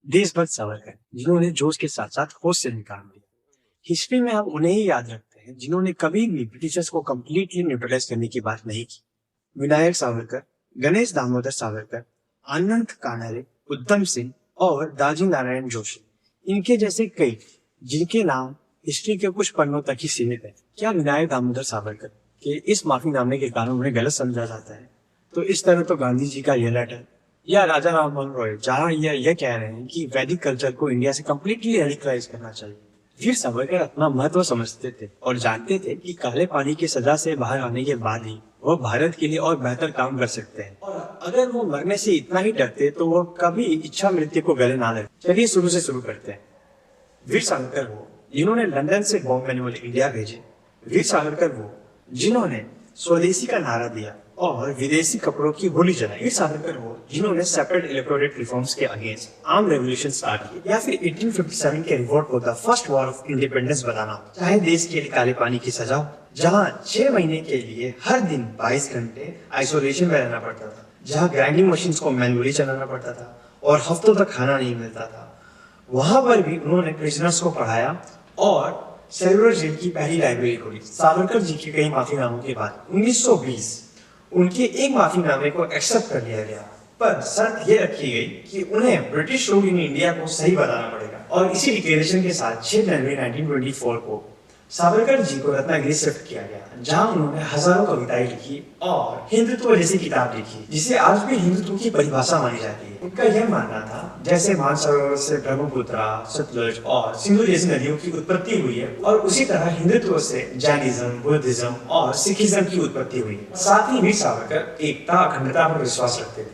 देशभक्त सावरकर, जिन्होंने जोश के साथ साथ होश से भी काम लिया। हिस्ट्री में हम उन्हें ही याद रखते हैं जिन्होंने कभी भी ब्रिटिशर्स को कंप्लीटली न्यूट्रलाइज करने की बात नहीं की। विनायक सावरकर, गणेश दामोदर सावरकर, अनंत कानरे, उधम सिंह और दाजी नारायण जोशी, इनके जैसे कई जिनके नाम हिस्ट्री के कुछ पन्नों तक ही सीमित है। क्या विनायक दामोदर सावरकर के इस माफीनामे के कारण उन्हें गलत समझा जाता है? तो इस तरह तो गांधी जी का यह लेटर या राजा राम मोहन रॉय जहाँ यह कह रहे हैं कि वैदिक कल्चर को इंडिया से कम्प्लीटली रेडिकलाइज करना चाहिए। वीर सावरकर अपना महत्व समझते थे और जानते थे कि काले पानी की सजा से बाहर आने के बाद ही वो भारत के लिए और बेहतर काम कर सकते हैं। और अगर वो मरने से इतना ही डरते तो वो कभी इच्छा मृत्यु को गले ना लगते। चलिए शुरू से शुरू करते हैं। वीर सावरकर वो जिन्होंने लंदन से बॉम्ब मैनुअल इंडिया भेजे। वीर सावरकर वो जिन्होंने स्वदेशी का नारा दिया और विदेशी कपड़ों की होली जलाई। वीर सावरकर वो जिन्होंने सेपरेट इलेक्टोरेट रिफॉर्म्स के अगेंस्ट आर्म रेवोल्यूशन स्टार्ट की, या फिर 1857 के रिवोल्ट को the first war of independence बनाना हो। चाहे देश के लिए काले पानी की सजा हो, जहाँ 6 महीने के लिए हर दिन 22 घंटे आइसोलेशन में रहना पड़ता था, जहाँ ग्राइंडिंग मशीन को मैनुअली चलाना पड़ता था और हफ्तों तक खाना नहीं मिलता था, वहां पर भी उन्होंने प्रिजनर्स को पढ़ाया और सेलुलर जेल की पहली लाइब्रेरी खोली। सावरकर जी के कई माफीनामों के बाद 1920 उनके एक माफीनामे को एक्सेप्ट कर लिया गया, पर शर्त यह रखी गई कि उन्हें ब्रिटिश रूल इन इंडिया को सही बताना पड़ेगा। और इसी डिक्लेरेशन के साथ 6 जनवरी 1924 को सावरकर जी को रत्नागिरी शिफ्ट किया गया, जहां उन्होंने हजारों कविताएं लिखी और हिंदुत्व जैसी किताब लिखी, जिसे आज भी हिंदुत्व की परिभाषा मानी जाती है। उनका यह मानना था जैसे मानसरोवर से ब्रह्मपुत्र, सतलुज और सिंधु जैसी नदियों की उत्पत्ति हुई है, और उसी तरह हिंदुत्व से जैनिज्म, बुद्धिज्म और सिखिज्म की उत्पत्ति हुई है। साथ ही वीर सावरकर एकता, अखंडता पर विश्वास रखते थे।